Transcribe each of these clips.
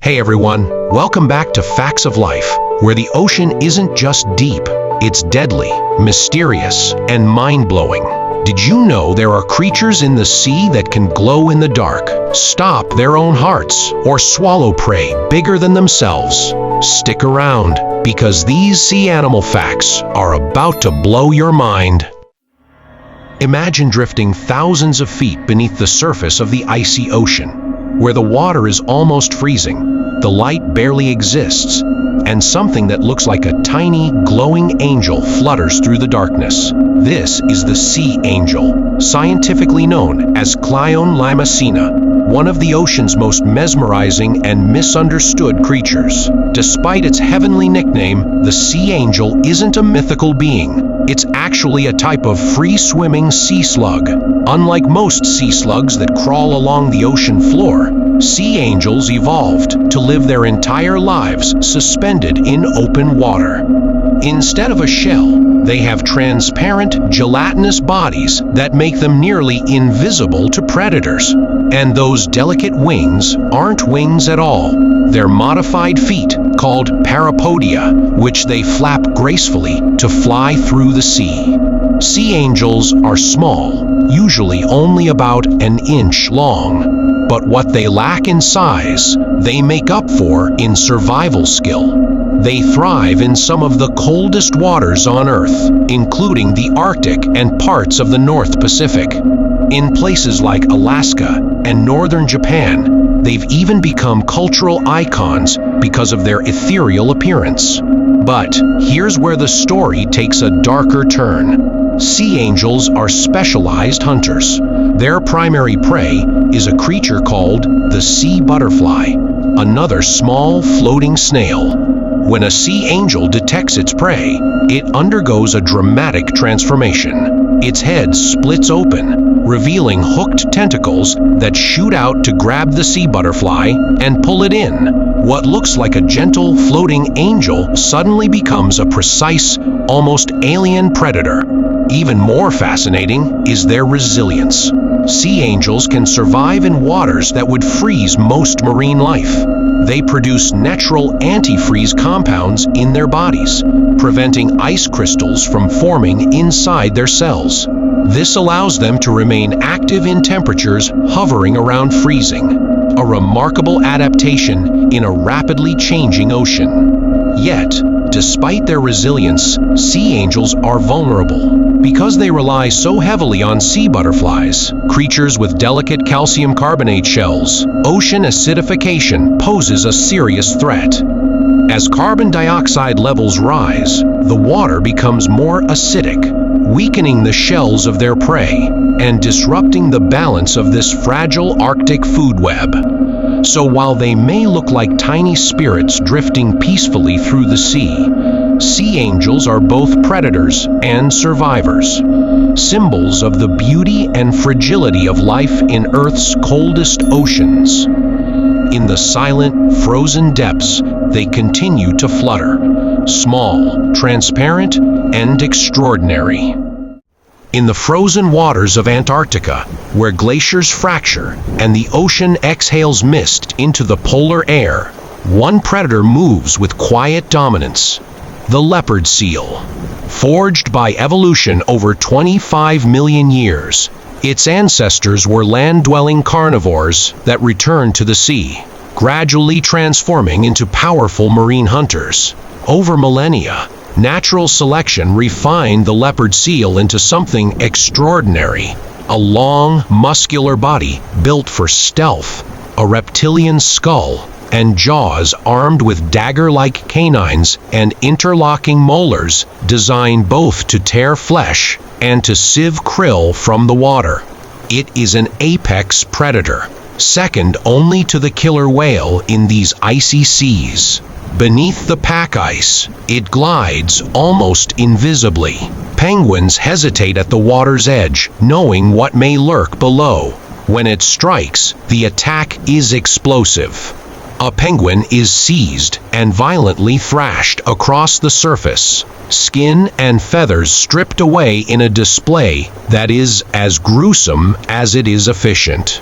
Hey everyone, welcome back to Facts of Life, where the ocean isn't just deep, it's deadly, mysterious, and mind-blowing. Did you know there are creatures in the sea that can glow in the dark, stop their own hearts, or swallow prey bigger than themselves? Stick around, because these sea animal facts are about to blow your mind. Imagine drifting thousands of feet beneath the surface of the icy ocean, where the water is almost freezing, the light barely exists, and something that looks like a tiny, glowing angel flutters through the darkness. This is the sea angel, scientifically known as Cleone limacina, one of the ocean's most mesmerizing and misunderstood creatures. Despite its heavenly nickname, the sea angel isn't a mythical being. It's actually a type of free-swimming sea slug. Unlike most sea slugs that crawl along the ocean floor, sea angels evolved to live their entire lives suspended in open water. Instead of a shell, they have transparent, gelatinous bodies that make them nearly invisible to predators. And those delicate wings aren't wings at all. They're modified feet called parapodia, which they flap gracefully to fly through the sea. Sea angels are small, usually only about an inch long. But what they lack in size, they make up for in survival skill. They thrive in some of the coldest waters on Earth, including the Arctic and parts of the North Pacific. In places like Alaska and northern Japan, they've even become cultural icons because of their ethereal appearance. But here's where the story takes a darker turn. Sea angels are specialized hunters. Their primary prey is a creature called the sea butterfly, another small floating snail. When a sea angel detects its prey, it undergoes a dramatic transformation. Its head splits open, revealing hooked tentacles that shoot out to grab the sea butterfly and pull it in. What looks like a gentle, floating angel suddenly becomes a precise, almost alien predator. Even more fascinating is their resilience. Sea angels can survive in waters that would freeze most marine life. They produce natural antifreeze compounds in their bodies, preventing ice crystals from forming inside their cells. This allows them to remain active in temperatures hovering around freezing, a remarkable adaptation in a rapidly changing ocean. Yet, despite their resilience, sea angels are vulnerable. Because they rely so heavily on sea butterflies, creatures with delicate calcium carbonate shells, ocean acidification poses a serious threat. As carbon dioxide levels rise, the water becomes more acidic, weakening the shells of their prey and disrupting the balance of this fragile Arctic food web. So while they may look like tiny spirits drifting peacefully through the sea angels are both predators and survivors, symbols of the beauty and fragility of life in Earth's coldest oceans. In the silent, frozen depths, they continue to flutter, small, transparent, and extraordinary. In the frozen waters of Antarctica, where glaciers fracture and the ocean exhales mist into the polar air, one predator moves with quiet dominance: the leopard seal. Forged by evolution over 25 million years, its ancestors were land-dwelling carnivores that returned to the sea, gradually transforming into powerful marine hunters. Over millennia, natural selection refined the leopard seal into something extraordinary: a long, muscular body built for stealth, a reptilian skull, and jaws armed with dagger-like canines and interlocking molars designed both to tear flesh and to sieve krill from the water. It is an apex predator, second only to the killer whale in these icy seas. Beneath the pack ice, it glides almost invisibly. Penguins hesitate at the water's edge, knowing what may lurk below. When it strikes, the attack is explosive. A penguin is seized and violently thrashed across the surface, skin and feathers stripped away in a display that is as gruesome as it is efficient.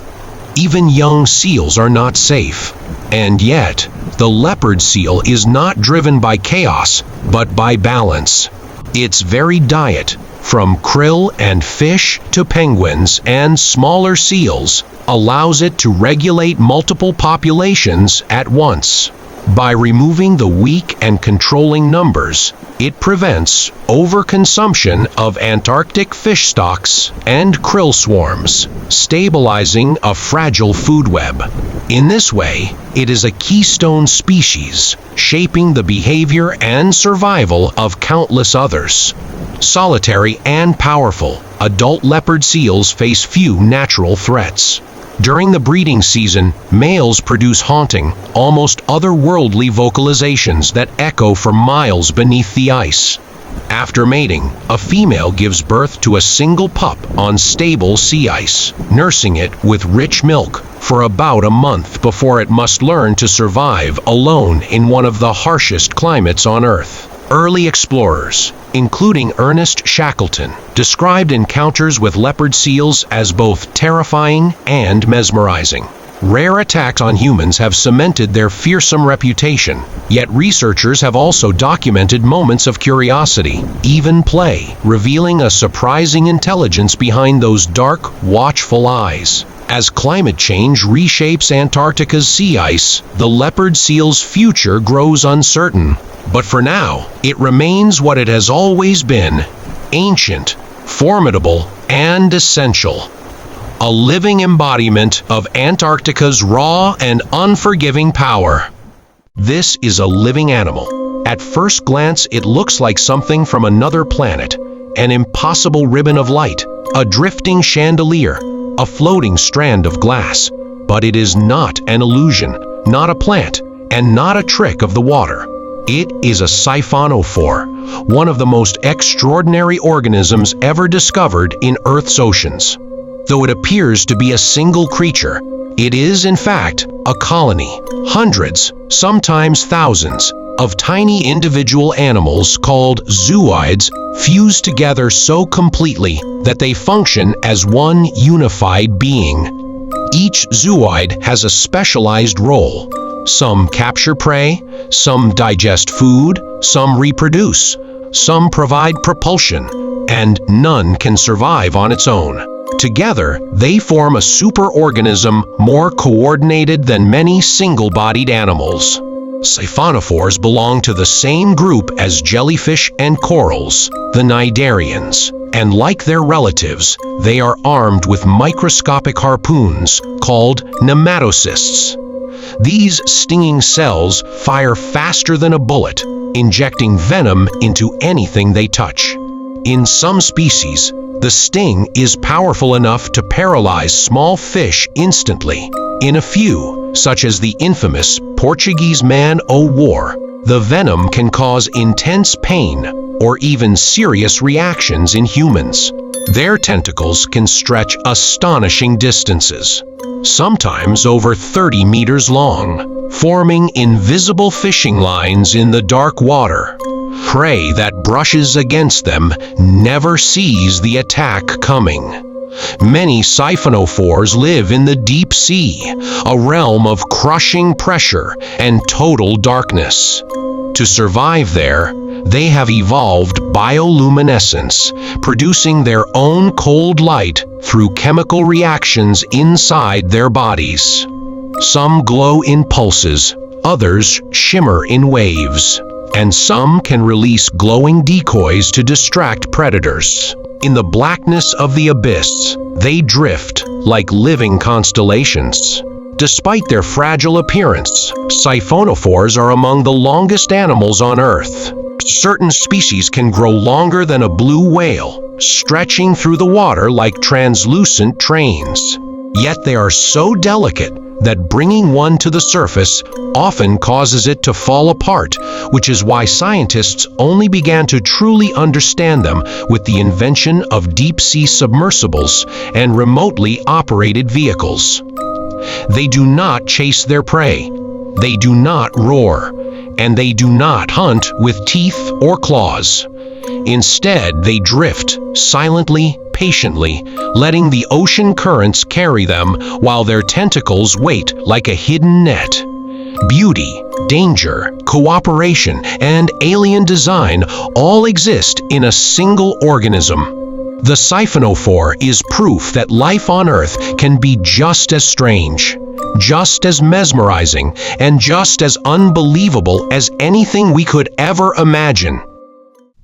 Even young seals are not safe. And yet, the leopard seal is not driven by chaos, but by balance. Its very diet, from krill and fish to penguins and smaller seals, allows it to regulate multiple populations at once. By removing the weak and controlling numbers, it prevents overconsumption of Antarctic fish stocks and krill swarms, stabilizing a fragile food web. In this way, it is a keystone species, shaping the behavior and survival of countless others. Solitary and powerful, adult leopard seals face few natural threats. During the breeding season, males produce haunting, almost otherworldly vocalizations that echo for miles beneath the ice. After mating, a female gives birth to a single pup on stable sea ice, nursing it with rich milk for about a month before it must learn to survive alone in one of the harshest climates on Earth. Early explorers, including Ernest Shackleton, described encounters with leopard seals as both terrifying and mesmerizing. Rare attacks on humans have cemented their fearsome reputation, yet researchers have also documented moments of curiosity, even play, revealing a surprising intelligence behind those dark, watchful eyes. As climate change reshapes Antarctica's sea ice, the leopard seal's future grows uncertain. But for now, it remains what it has always been: ancient, formidable, and essential. A living embodiment of Antarctica's raw and unforgiving power. This is a living animal. At first glance, it looks like something from another planet, an impossible ribbon of light, a drifting chandelier, a floating strand of glass. But it is not an illusion, not a plant, and not a trick of the water. It is a siphonophore, one of the most extraordinary organisms ever discovered in Earth's oceans. Though it appears to be a single creature, it is in fact a colony, hundreds, sometimes thousands, of tiny individual animals called zooids fused together so completely that they function as one unified being. Each zooid has a specialized role. Some capture prey, some digest food, some reproduce, some provide propulsion, and none can survive on its own. Together, they form a superorganism more coordinated than many single-bodied animals. Siphonophores belong to the same group as jellyfish and corals, the cnidarians, and like their relatives, they are armed with microscopic harpoons called nematocysts. These stinging cells fire faster than a bullet, injecting venom into anything they touch. In some species, the sting is powerful enough to paralyze small fish instantly. In a few, such as the infamous Portuguese man-o'-war, the venom can cause intense pain or even serious reactions in humans. Their tentacles can stretch astonishing distances, sometimes over 30 meters long, forming invisible fishing lines in the dark water. Prey that brushes against them never sees the attack coming. Many siphonophores live in the deep sea, a realm of crushing pressure and total darkness. To survive there, they have evolved bioluminescence, producing their own cold light through chemical reactions inside their bodies. Some glow in pulses, others shimmer in waves, and some can release glowing decoys to distract predators. In the blackness of the abyss, they drift like living constellations. Despite their fragile appearance, siphonophores are among the longest animals on Earth. Certain species can grow longer than a blue whale, stretching through the water like translucent trains. Yet they are so delicate that bringing one to the surface often causes it to fall apart, which is why scientists only began to truly understand them with the invention of deep-sea submersibles and remotely operated vehicles. They do not chase their prey, they do not roar, and they do not hunt with teeth or claws. Instead, they drift silently, patiently, letting the ocean currents carry them while their tentacles wait like a hidden net. Beauty, danger, cooperation, and alien design all exist in a single organism. The siphonophore is proof that life on Earth can be just as strange, just as mesmerizing, and just as unbelievable as anything we could ever imagine.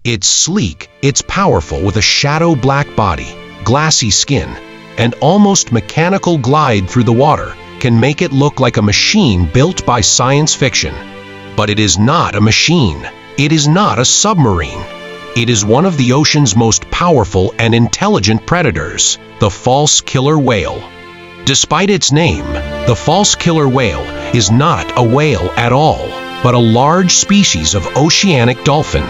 It's sleek, it's powerful with a shadow-black body, glassy skin, and almost mechanical glide through the water can make it look like a machine built by science fiction. But it is not a machine. It is not a submarine. It is one of the ocean's most powerful and intelligent predators, the false killer whale. Despite its name, the false killer whale is not a whale at all, but a large species of oceanic dolphin.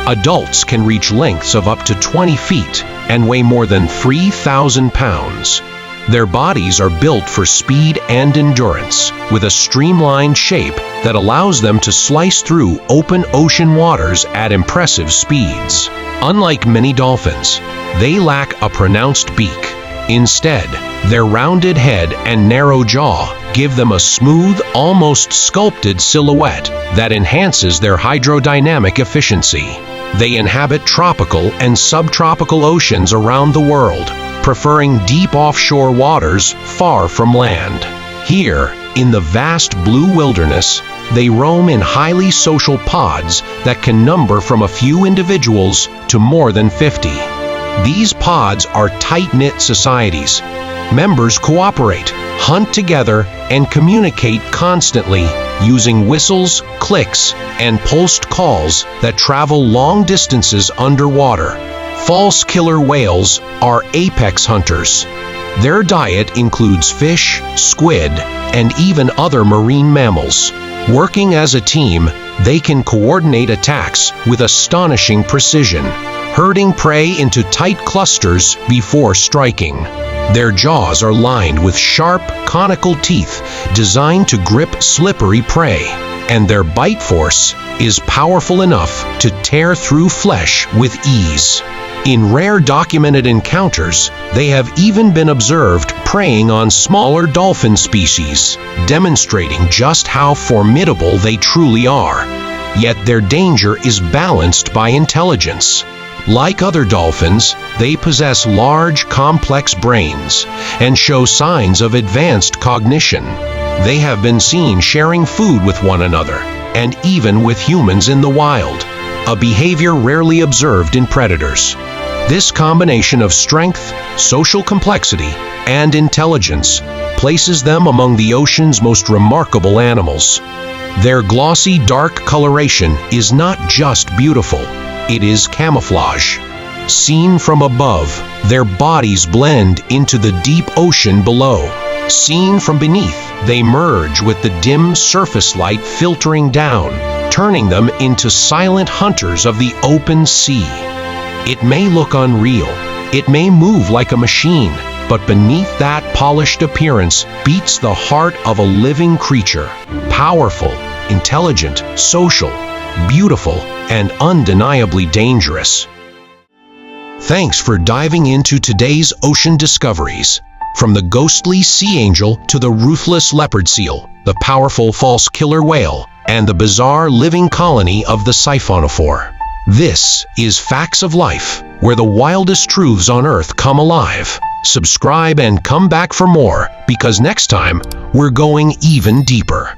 Adults can reach lengths of up to 20 feet and weigh more than 3,000 pounds. Their bodies are built for speed and endurance, with a streamlined shape that allows them to slice through open ocean waters at impressive speeds. Unlike many dolphins, they lack a pronounced beak. Instead, their rounded head and narrow jaw give them a smooth, almost sculpted silhouette that enhances their hydrodynamic efficiency. They inhabit tropical and subtropical oceans around the world, preferring deep offshore waters far from land. Here, in the vast blue wilderness, they roam in highly social pods that can number from a few individuals to more than 50. These pods are tight-knit societies. Members cooperate, hunt together, and communicate constantly using whistles, clicks, and pulsed calls that travel long distances underwater. False killer whales are apex hunters. Their diet includes fish, squid, and even other marine mammals. Working as a team, they can coordinate attacks with astonishing precision, herding prey into tight clusters before striking. Their jaws are lined with sharp, conical teeth designed to grip slippery prey, and their bite force is powerful enough to tear through flesh with ease. In rare documented encounters, they have even been observed preying on smaller dolphin species, demonstrating just how formidable they truly are. Yet their danger is balanced by intelligence. Like other dolphins, they possess large, complex brains and show signs of advanced cognition. They have been seen sharing food with one another, and even with humans in the wild, a behavior rarely observed in predators. This combination of strength, social complexity, and intelligence places them among the ocean's most remarkable animals. Their glossy, dark coloration is not just beautiful, it is camouflage. Seen from above, their bodies blend into the deep ocean below. Seen from beneath, they merge with the dim surface light filtering down, turning them into silent hunters of the open sea. It may look unreal, it may move like a machine, but beneath that polished appearance beats the heart of a living creature, powerful, intelligent, social, beautiful, and undeniably dangerous. Thanks for diving into today's ocean discoveries. From the ghostly sea angel to the ruthless leopard seal, the powerful false killer whale, and the bizarre living colony of the siphonophore. This is Facts of Life, where the wildest truths on Earth come alive. Subscribe and come back for more, because next time, we're going even deeper.